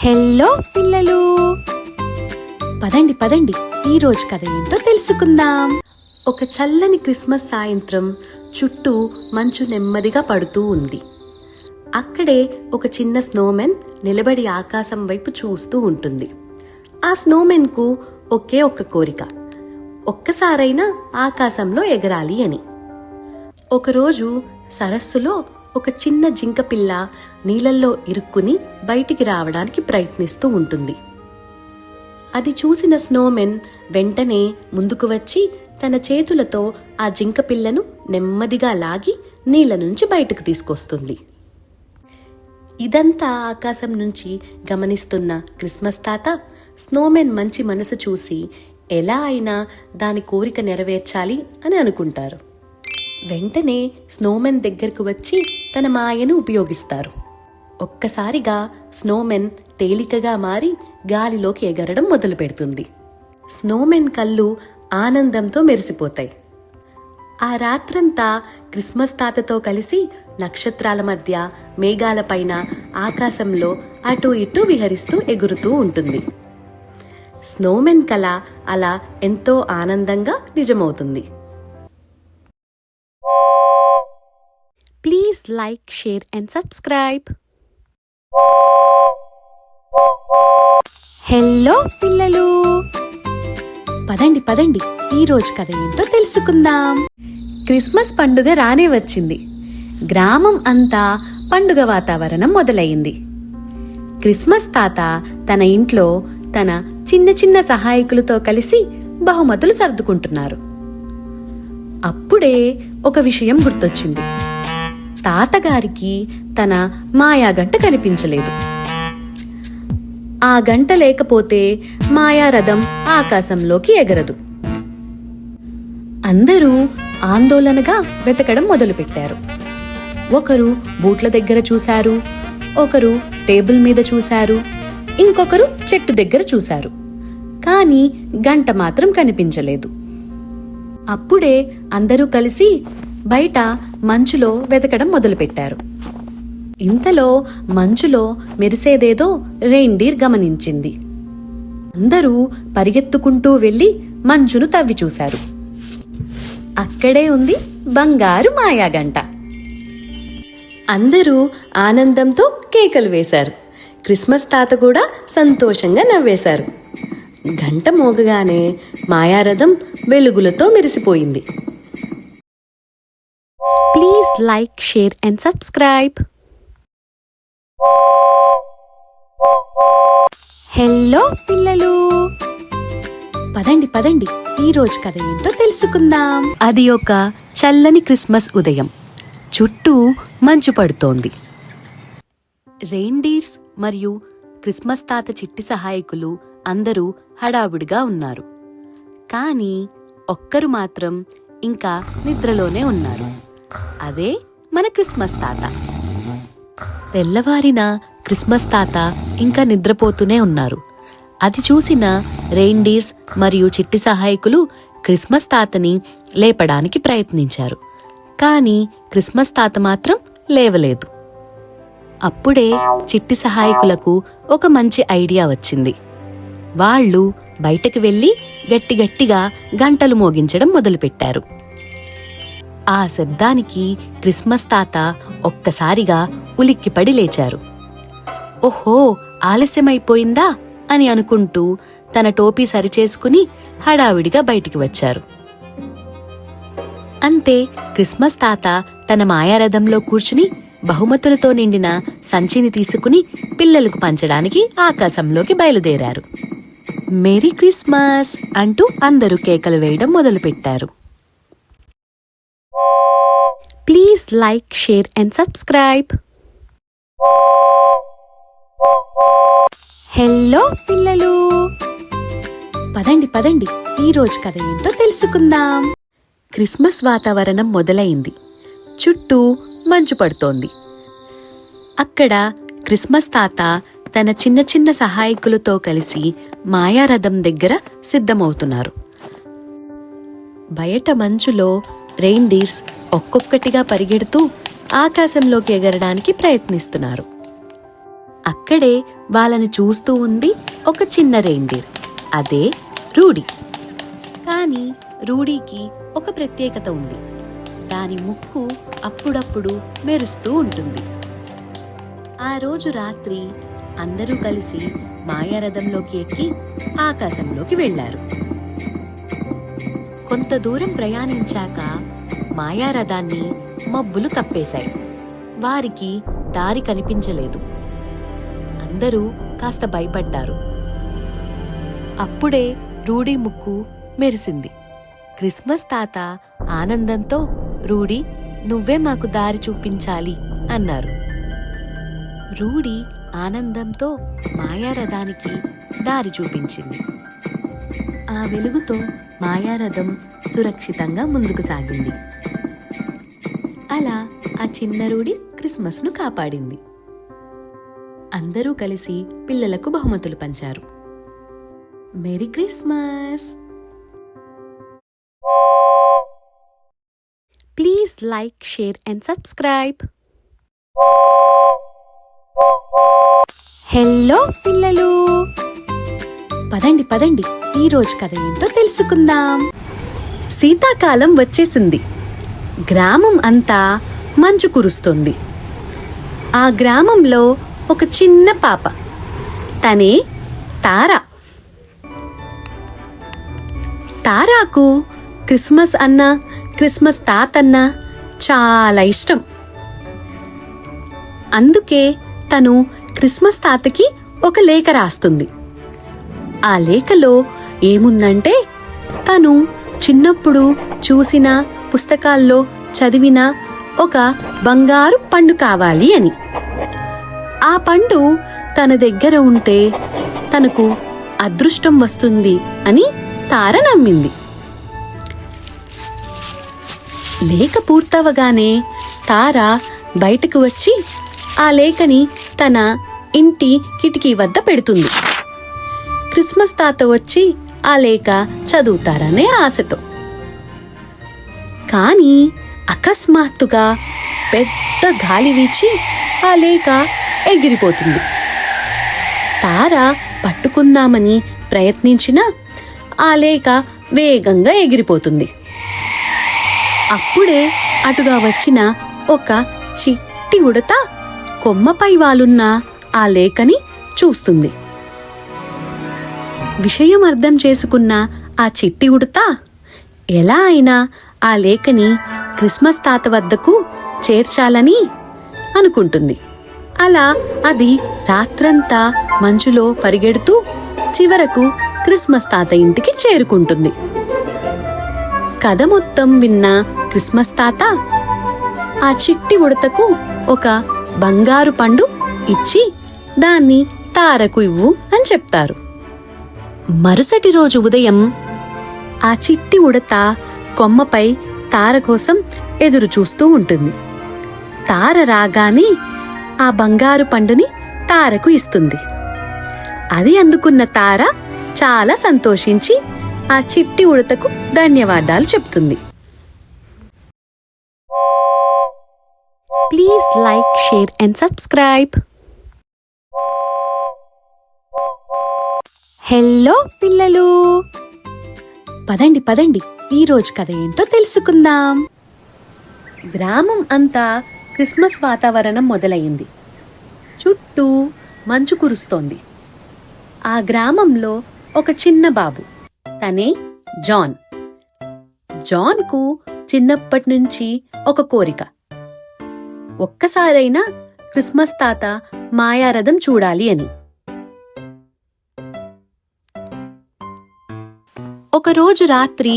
Hello పిల్లలు, పదండి పదండి, ఈరోజు కథ ఏంటో తెలుసుకుందాం. ఒక చల్లని క్రిస్మస్ సాయంత్రం చుట్టూ మంచు నెమ్మదిగా పడుతూ ఉంది. అక్కడే ఒక చిన్న స్నోమెన్ నిలబడి ఆకాశం వైపు చూస్తూ ఉంటుంది. ఆ స్నోమెన్కు ఒకే ఒక్క కోరిక, ఒక్కసారైనా ఆకాశంలో ఎగరాలి అని. ఒకరోజు సరస్సులో ఒక చిన్న జింక పిల్ల నీళ్ళల్లో ఇరుక్కుని బయటికి రావడానికి ప్రయత్నిస్తూ ఉంటుంది. అది చూసిన స్నోమెన్ వెంటనే ముందుకు వచ్చి తన చేతులతో ఆ జింక పిల్లను నెమ్మదిగా లాగి నీళ్ళ నుంచి బయటకు తీసుకొస్తుంది. ఇదంతా ఆకాశం నుంచి గమనిస్తున్న క్రిస్మస్ తాత స్నోమెన్ మంచి మనసు చూసి ఎలా అయినా దాని కోరిక నెరవేర్చాలి అని అనుకుంటారు. వెంటనే స్నోమెన్ దగ్గరకు వచ్చి తన మాయను ఉపయోగిస్తారు. ఒక్కసారిగా స్నోమెన్ తేలికగా మారి గాలిలోకి ఎగరడం మొదలు పెడుతుంది. స్నోమెన్ కళ్ళు ఆనందంతో మెరిసిపోతాయి. ఆ రాత్రంతా క్రిస్మస్ తాతతో కలిసి నక్షత్రాల మధ్య, మేఘాలపైన, ఆకాశంలో అటూ ఇటూ విహరిస్తూ ఎగురుతూ ఉంటుంది. స్నోమెన్ కల అలా ఎంతో ఆనందంగా నిజమవుతుంది. Please like, share and subscribe. Hello పిల్లలు, పదండి పదండి, ఈరోజు కథ ఏంటో తెలుసుకుందాం. క్రిస్మస్ పండుగ రానే వచ్చింది. గ్రామం అంతా పండుగ వాతావరణం మొదలైంది. క్రిస్మస్ తాత తన ఇంట్లో తన చిన్న చిన్న సహాయకులతో కలిసి బహుమతులు సర్దుకుంటున్నారు. అప్పుడే ఒక విషయం గుర్తొచ్చింది. తాతగారికి తన మాయాగంట కనిపించలేదు. ఆ గంట లేకపోతే మాయారథం ఆకాశంలోకి ఎగరదు. అందరూ ఆందోళనగా వెతకడం మొదలుపెట్టారు. ఒకరు బూట్ల దగ్గర చూశారు, ఒకరు టేబుల్ మీద చూశారు, ఇంకొకరు చెట్టు దగ్గర చూశారు. కానీ గంట మాత్రం కనిపించలేదు. అప్పుడే అందరూ కలిసి బయట మంచులో వెతకడం మొదలుపెట్టారు. ఇంతలో మంచులో మెరిసేదేదో రెయిన్డీర్ గమనించింది. అందరూ పరిగెత్తుకుంటూ వెళ్లి మంచును తవ్వి చూశారు. అక్కడే ఉంది బంగారు మాయాగంట. అందరూ ఆనందంతో కేకలు వేశారు. క్రిస్మస్ తాత కూడా సంతోషంగా నవ్వేశారు. గంట మోగగానే మాయారథం వెలుగులతో మెరిసిపోయింది. Please like, share and subscribe. Hello పిల్లలు, పదండి పదండి, ఈరోజు కథ ఏంటో తెలుసుకుందాం. అది ఒక చల్లని క్రిస్మస్ ఉదయం. చుట్టూ మంచు పడుతోంది. రెయిన్డీర్స్ మరియు క్రిస్మస్ తాత చిట్టి సహాయకులు అందరూ హడావుడిగా ఉన్నారు. కానీ ఒక్కరు మాత్రం ఇంకా నిద్రలోనే ఉన్నారు. అదే మన క్రిస్మస్ తాత. తెల్లవారిన క్రిస్మస్ తాత ఇంకా నిద్రపోతూనే ఉన్నారు. అది చూసిన రెయిన్డీర్స్ మరియు చిట్టి సహాయకులు క్రిస్మస్ తాతని లేపడానికి ప్రయత్నించారు. కానీ క్రిస్మస్ తాత మాత్రం లేవలేదు. అప్పుడే చిట్టి సహాయకులకు ఒక మంచి ఐడియా వచ్చింది. వాళ్ళు బయటకు వెళ్లి గట్టిగట్టిగా గంటలు మోగించడం మొదలుపెట్టారు. ఆ శబ్దానికి క్రిస్మస్ తాత ఒక్కసారిగా ఉలిక్కిపడి లేచారు. ఓహో, ఆలస్యమైపోయిందా అని అనుకుంటూ తన టోపీ సరిచేసుకుని హడావిడిగా బయటికి వచ్చారు. అంతే, క్రిస్మస్ తాత తన మాయారథంలో కూర్చుని బహుమతులతో నిండిన సంచిని తీసుకుని పిల్లలకు పంచడానికి ఆకాశంలోకి బయలుదేరారు. మేరీ క్రిస్మస్ అంటూ అందరూ కేకలు వేయడం మొదలుపెట్టారు. Please like, share and subscribe. Hello పిల్లలు, పదండి పదండి, ఈరోజు కథ ఏంటో తెలుసుకుందాం. క్రిస్మస్ వాతావరణం మొదలైంది. చుట్టూ మంచు పడుతోంది. అక్కడ క్రిస్మస్ తాత తన చిన్న చిన్న సహాయకులతో కలిసి మాయారథం దగ్గర సిద్ధమవుతున్నారు. బయట మంచులో రెయిన్డీర్స్ ఒక్కొక్కటిగా పరిగెడుతూ ఆకాశంలోకి ఎగరడానికి ప్రయత్నిస్తున్నారు. అక్కడే వాళ్ళని చూస్తూ ఉంది ఒక చిన్న రెయిన్డీర్. అదే రూడీ. కానీ రూడీకి ఒక ప్రత్యేకత ఉంది. దాని ముక్కు అప్పుడప్పుడు మెరుస్తూ ఉంటుంది. ఆ రోజు రాత్రి అందరూ కలిసి మాయారథంలోకి ఎక్కి ఆకాశంలోకి వెళ్లారు. కొంత దూరం ప్రయాణించాక మాయారథాన్ని మబ్బులు కప్పేశాయి. వారికి దారి కనిపించలేదు. అందరూ కాస్త భయపడ్డారు. అప్పుడే రూడీ ముక్కు మెరిసింది. క్రిస్మస్ తాత ఆనందంతో, రూడీ, నువ్వే మాకు దారి చూపించాలి అన్నారు. రూడీ ఆనందంతో మాయారథానికి దారి చూపించింది. ఆ వెలుగుతో మాయారథం సురక్షితంగా ముందుకు సాగింది. అలా ఆ చిన్న రూడీ క్రిస్మస్ను కాపాడింది. అందరూ కలిసి పిల్లలకు బహుమతులు పంచారు. Merry Christmas! Please like, share and subscribe. Hello పిల్లలు, పదండి పదండి, ఈరోజు కథ ఏంటో తెలుసుకుందాం. శీతాకాలం వచ్చేసింది. గ్రామం అంతా మంచు కురుస్తుంది. ఆ గ్రామంలో ఒక చిన్న పాప, తనే తారా. తారాకు క్రిస్మస్ అన్నా, క్రిస్మస్ తాతన్నా చాలా ఇష్టం. అందుకే తను క్రిస్మస్ తాతకి ఒక లేఖ రాస్తుంది. ఆ లేఖలో ఏముందంటే, తను చిన్నప్పుడు చూసిన పుస్తకాల్లో చదివిన ఒక బంగారు పండు కావాలి అని. ఆ పండు తన దగ్గర ఉంటే తనకు అదృష్టం వస్తుంది అని తార నమ్మింది. లేఖ పూర్తవగానే తార బయటకు వచ్చి ఆ లేఖని తన ఇంటి కిటికీ వద్ద పెడుతుంది. క్రిస్మస్ తాత వచ్చి ఆ లేఖ చదువుతారనే ఆశతో. కానీ అకస్మాత్తుగా పెద్ద గాలి వీచి ఆ లేఖ ఎగిరిపోతుంది. తార పట్టుకుందామని ప్రయత్నించినా ఆ లేఖ వేగంగా ఎగిరిపోతుంది. అప్పుడే అటుగా వచ్చిన ఒక చిట్టి ఉడత కొమ్మపై వాలున్న ఆ లేఖని చూస్తుంది. విషయం అర్థం చేసుకున్న ఆ చిట్టి ఉడత ఎలా అయినా ఆ లేఖని క్రిస్మస్ తాత వద్దకు చేర్చాలని అనుకుంటుంది. అలా అది రాత్రంతా మంచులో పరిగెడుతూ చివరకు క్రిస్మస్ తాత ఇంటికి చేరుకుంటుంది. కథ మొత్తం విన్న క్రిస్మస్ తాత ఆ చిట్టి ఉడతకు ఒక బంగారు పండు ఇచ్చి దాన్ని తారకు ఇవ్వు అని చెప్తారు. మరుసటి రోజు ఉదయం ఆ చిట్టి ఉడత కొమ్మపై తార కోసం ఎదురు చూస్తూ ఉంటుంది. తార రాగానే ఆ బంగారు పండుని తారకు ఇస్తుంది. అది అందుకున్న తార చాలా సంతోషించి ఆ చిట్టి ఉడతకు ధన్యవాదాలు చెప్తుంది. Please like, share and subscribe. Hello పిల్లలు, పదండి పదండి, ఈరోజు కథ ఏంటో తెలుసుకుందాం. గ్రామం అంతా క్రిస్మస్ వాతావరణం మొదలైంది. చుట్టూ మంచు కురుస్తోంది. ఆ గ్రామంలో ఒక చిన్న బాబు, తనే జాన్. జాన్కు చిన్నప్పటి నుంచి ఒక కోరిక. ఒక్కసారైనా క్రిస్మస్ తాత మాయారథం చూడాలి అని. ఒకరోజు రాత్రి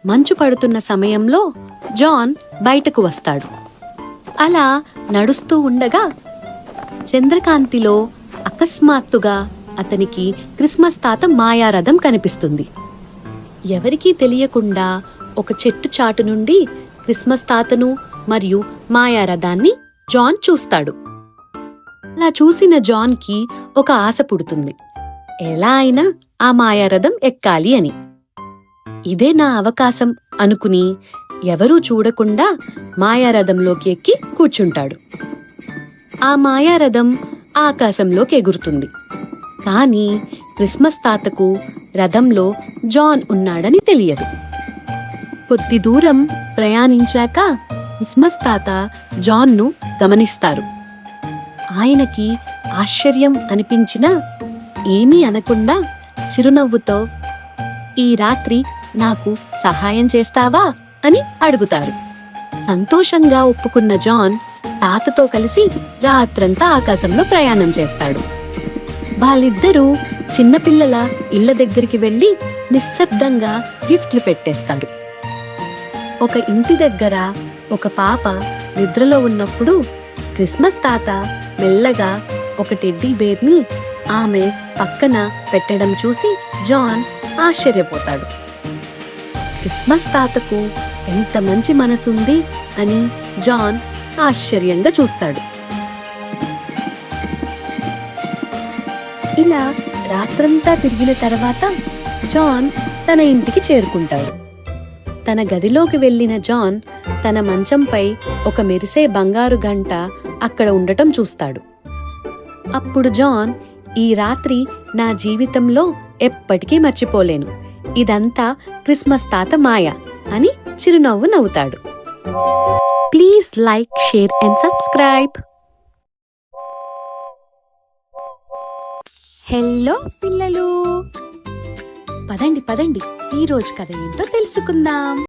మంచు పడుతున్న సమయంలో జాన్ బయటకు వస్తాడు. అలా నడుస్తూ ఉండగా చంద్రకాంతిలో అకస్మాత్తుగా అతనికి క్రిస్మస్ తాత మాయారథం కనిపిస్తుంది. ఎవరికీ తెలియకుండా ఒక చెట్టు చాటు నుండి క్రిస్మస్ తాతను మరియు మాయారథాన్ని జాన్ చూస్తాడు. అలా చూసిన జాన్కి ఒక ఆశ పుడుతుంది. ఎలా అయినా ఆ మాయారథం ఎక్కాలి అని. ఇదే నా అవకాశం అనుకుని ఎవరూ చూడకుండా మాయారథంలోకి ఎక్కి కూర్చుంటాడు. ఆ మాయారథం ఆకాశంలోకి ఎగురుతుంది. కానీ క్రిస్మస్ తాతకు రథంలో జాన్ ఉన్నాడని తెలియదు. కొద్ది దూరం ప్రయాణించాక క్రిస్మస్ తాత జాన్ను గమనిస్తారు. ఆయనకి ఆశ్చర్యం అనిపించినా ఏమీ అనకుండా చిరునవ్వుతో, "ఈ రాత్రి నాకు సహాయం చేస్తావా?" అని అడుగుతారు. సంతోషంగా ఒప్పుకున్న జాన్ తాతతో కలిసి రాత్రంతా ఆకాశంలో ప్రయాణం చేస్తాడు. వాళ్ళిద్దరూ చిన్నపిల్లల ఇళ్ల దగ్గరికి వెళ్లి నిశ్శబ్దంగా గిఫ్ట్లు పెట్టేస్తారు. ఒక ఇంటి దగ్గర ఒక పాప నిద్రలో ఉన్నప్పుడు క్రిస్మస్ తాత మెల్లగా ఒక టెడ్డీ బేర్ని ఆమె పక్కన పెట్టడం చూసి జాన్ ఆశ్చర్యపోతాడు. క్రిస్మస్ తాతకు ఎంత మంచి మనసుంది అని జాన్ ఆశ్చర్యంగా చూస్తాడు. ఇలా రాత్రంతా తిరిగిన తర్వాత జాన్ తన ఇంటికి చేరుకుంటాడు. తన గదిలోకి వెళ్లిన జాన్ తన మంచంపై ఒక మెరిసే బంగారు గంట అక్కడ ఉండటం చూస్తాడు. అప్పుడు జాన్, "ఈ రాత్రి నా జీవితంలో ఎప్పటికీ మర్చిపోలేను. ఇదంతా క్రిస్మస్ తాత మాయ" అని చిరునవ్వు నవ్వుతాడు. Please like, share and subscribe. Hello పిల్లలు, పదండి పదండి, ఈ రోజు కథ ఏంటో తెలుసుకుందాం.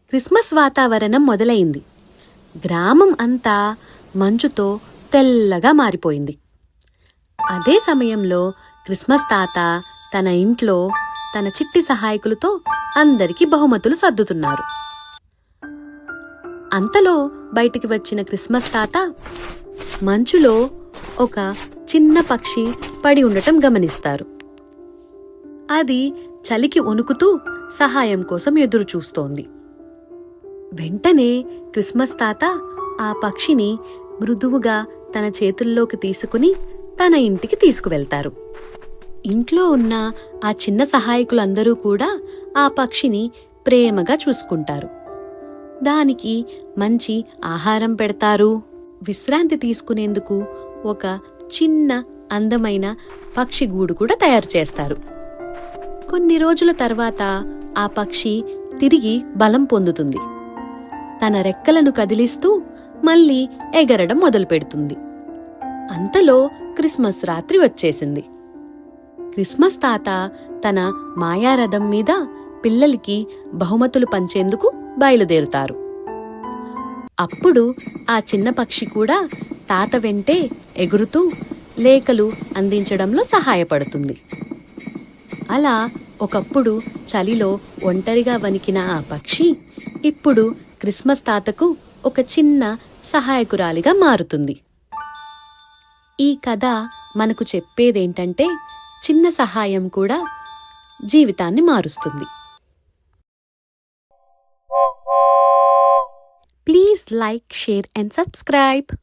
క్రిస్మస్ వాతావరణం మొదలైంది. గ్రామం అంతా మంచుతో తెల్లగా మారిపోయింది. అదే సమయంలో క్రిస్మస్ తాత తన ఇంట్లో తన చిట్టి సహాయకులతో అందరికీ బహుమతులు సర్దుతున్నారు. అంతలో బయటికి వచ్చిన క్రిస్మస్ తాత మంచులో ఒక చిన్న పక్షి పడి ఉండటం గమనిస్తారు. అది చలికి వణుకుతూ సహాయం కోసం ఎదురు చూస్తోంది. వెంటనే క్రిస్మస్ తాత ఆ పక్షిని మృదువుగా తన చేతుల్లోకి తీసుకుని తన ఇంటికి తీసుకువెళ్తారు. ఇంట్లో ఉన్న ఆ చిన్న సహాయకులందరూ కూడా ఆ పక్షిని ప్రేమగా చూసుకుంటారు. దానికి మంచి ఆహారం పెడతారు. విశ్రాంతి తీసుకునేందుకు ఒక చిన్న అందమైన పక్షి గూడు కూడా తయారు చేస్తారు. కొన్ని రోజుల తర్వాత ఆ పక్షి తిరిగి బలం పొందుతుంది. తన రెక్కలను కదిలిస్తూ మళ్ళీ ఎగరడం మొదలుపెడుతుంది. అంతలో క్రిస్మస్ రాత్రి వచ్చేసింది. క్రిస్మస్ తాత తన మాయారథం మీద పిల్లలకి బహుమతులు పంచేందుకు బయలుదేరుతారు. అప్పుడు ఆ చిన్న పక్షి కూడా తాత వెంటే ఎగురుతూ లేఖలు అందించడంలో సహాయపడుతుంది. అలా ఒకప్పుడు చలిలో ఒంటరిగా వణికిన ఆ పక్షి ఇప్పుడు క్రిస్మస్ తాతకు ఒక చిన్న సహాయకురాలిగా మారుతుంది. ఈ కథ మనకు చెప్పేదేంటంటే, చిన్న సహాయం కూడా జీవితాన్ని మారుస్తుంది. Please like, share and subscribe.